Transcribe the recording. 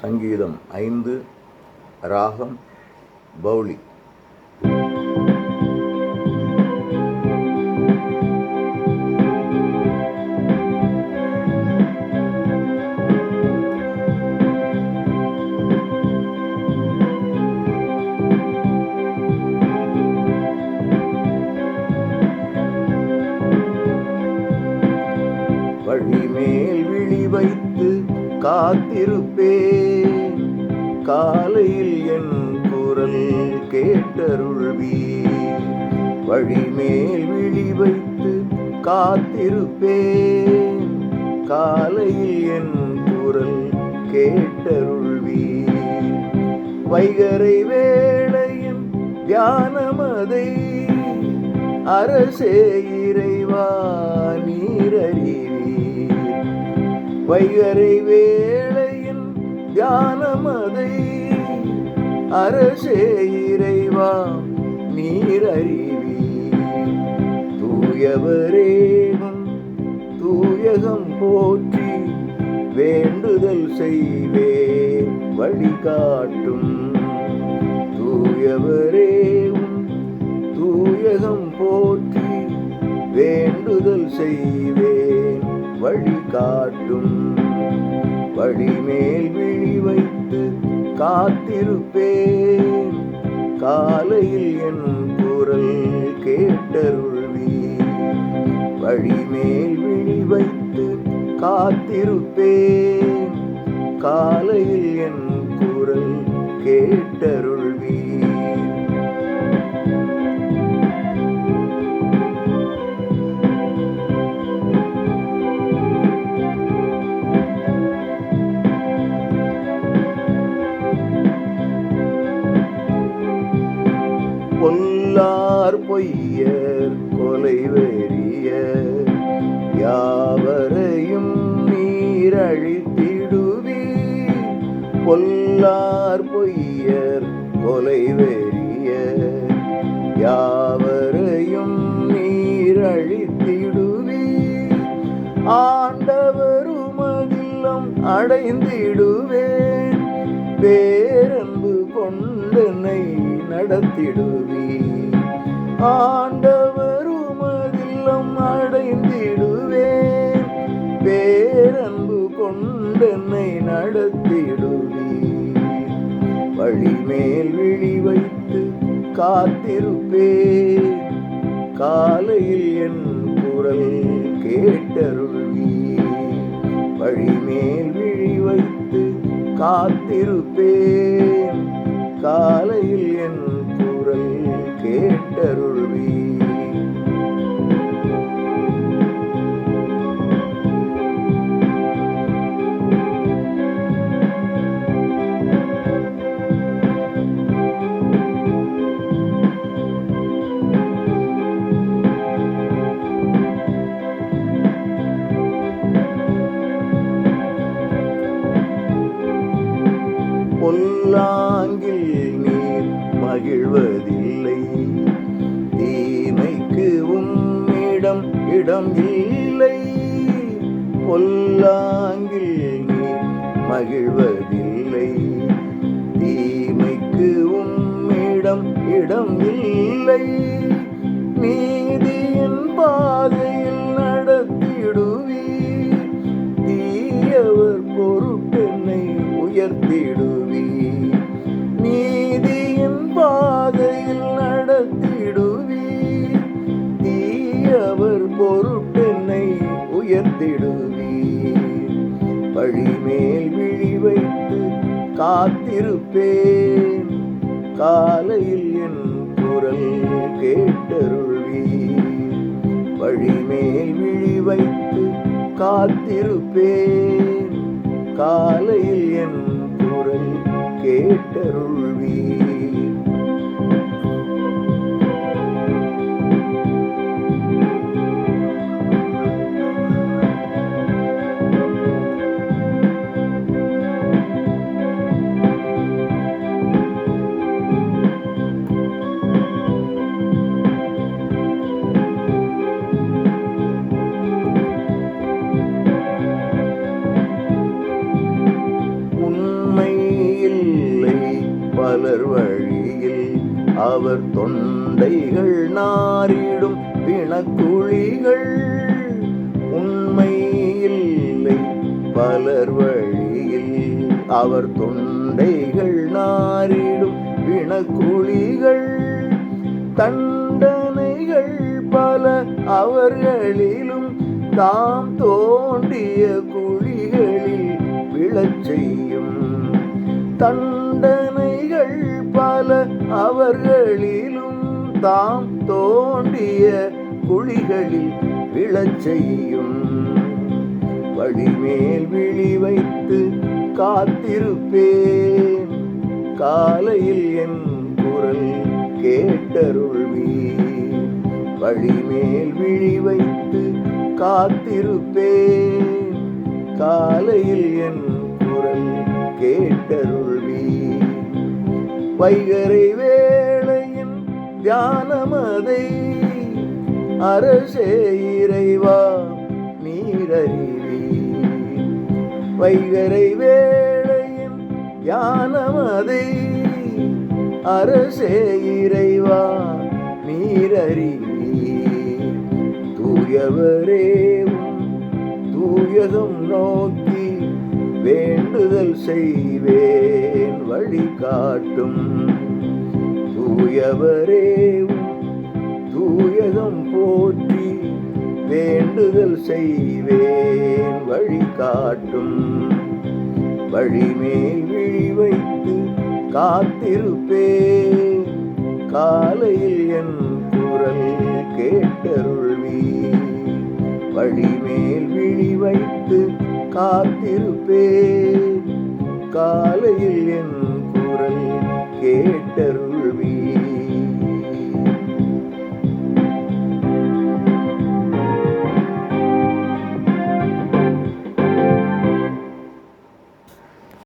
சங்கீதம் 5 ராகம் பௌளி. வழிமேல் விழி வைத்து காத்திருப்பேன், காலையில் என் குரல் கேட்டருள்வீர். வழிமேல் விழி வைத்து காத்திருப்பேன், காலையில் என் குரல் கேட்டருள்வீர். வைகறை வேளையின் தியானமதை அரசே இறைவா நீரறிவீர். வைகறை வேளையின் தியானமதை அரசே இறைவா நீரறிவீர். தூயவரேவும் தூயகம் போற்றி வேண்டுதல் செய்வேன் வழிகாட்டும். தூயவரேவும் தூயகம் போற்றி வேண்டுதல் செய்வேன் வழிகாட்டும். வழிமேல் விழி வைத்து காத்திருப்பேன், காலையில் என் குரல் கேட்டருள்வீர். வழிமேல் விழி வைத்து காத்திருப்பேன், காலையில் என் குரல் கேட்டருள்வீர். பொல்லார் பொய்யர் கொலைவெறியர் யாவரையும் நீரழித்திடுவீர். பொல்லார் பொய்யர் கொலைவெறியர் யாவரையும் நீரழித்திடுவீர். ஆண்டவருமதில்லம் அடைந்திடுவேன், பேரன்பு கொண்டனை நடத்திடுவீர். ஆண்டவருமதில்லம் அடைந்திடுவேன், பேரன்பு கொண்டனை நடத்திடுவீர். வழிமேல் விழி வைத்து காத்திருப்பேன், காலையில் என் குரல் கேட்டருள்வீர். வழிமேல் விழி வைத்து காத்திருப்பேன், காலையில் என் குரல் கேட்டருள்வீர். பொல்லாங்கில் நீர் மகிழ்வதில்லை, தீமைக்கு உம்மிடம் இடம் இல்லை. பொல்லாங்கில் நீர் மகிழ்வதில்லை, தீமைக்கு உம்மிடம் இடம் இல்லை. நீதியின் பாதையில் நடத்திடுவீர், தீயவர் பொருட்டென்னை உயர்த்திடுவீர். நீதியின் பாதையில் நடத்திடுவீர், தீயவர் பொருட்டென்னை உயர்த்திடுவீர். வழிமேல் விழி வைத்து காத்திருப்பேன், காலையில் என் குரல் கேட்டருள்வீர். வழிமேல் விழி வைத்து காத்திருப்பேன், காலையில் என் குரல் கேட்டருள்வீர். உண்மை பலர் வழியில் அவர் தொண்டைகள் நாரிடும் பிணக்குழிகள். உண்மை இல்லை பலர் வழியில் அவர் தொண்டைகள் நாரிடும் பிணக்குழிகள். தண்டனைகள் பல அவர்களிலும் தாம் தோண்டிய குழிகளில் விழச் செய்யும். தண்டனைகள் பல அவர்களிலும் தாம் தோண்டிய குழிகளில் விழச் செய்யும். வழிமேல் விழி வைத்து காத்திருப்பேன், காலையில் என் குரல் கேட்டருள்வீர். வழிமேல் விழி வைத்து காத்திருப்பேன், காலையில் என் குரல் கேட்டருள்வீர். வைகறை வேளையின் தியானமதை அரசே இறைவா நீரறிவீர். வைகறை வேளையின் தியானமதை அரசே இறைவா நீரறிவீர். தூயவரேவும் தூயகம் நோக்கி வேண்டுதல் செய்வேன் வழிகாட்டும். தூயவரேவும் தூயகம் போற்றி வேண்டுதல் செய்வேன் வழிகாட்டும். வழிமேல் விழி வைத்து காத்திருப்பேன், காலையில் என் குரல் கேட்டருள்வீர். வழிமேல் விழி வைத்து காத்திருப்பேன், காலையில் என் குரல் கேட்டருள்வீர்.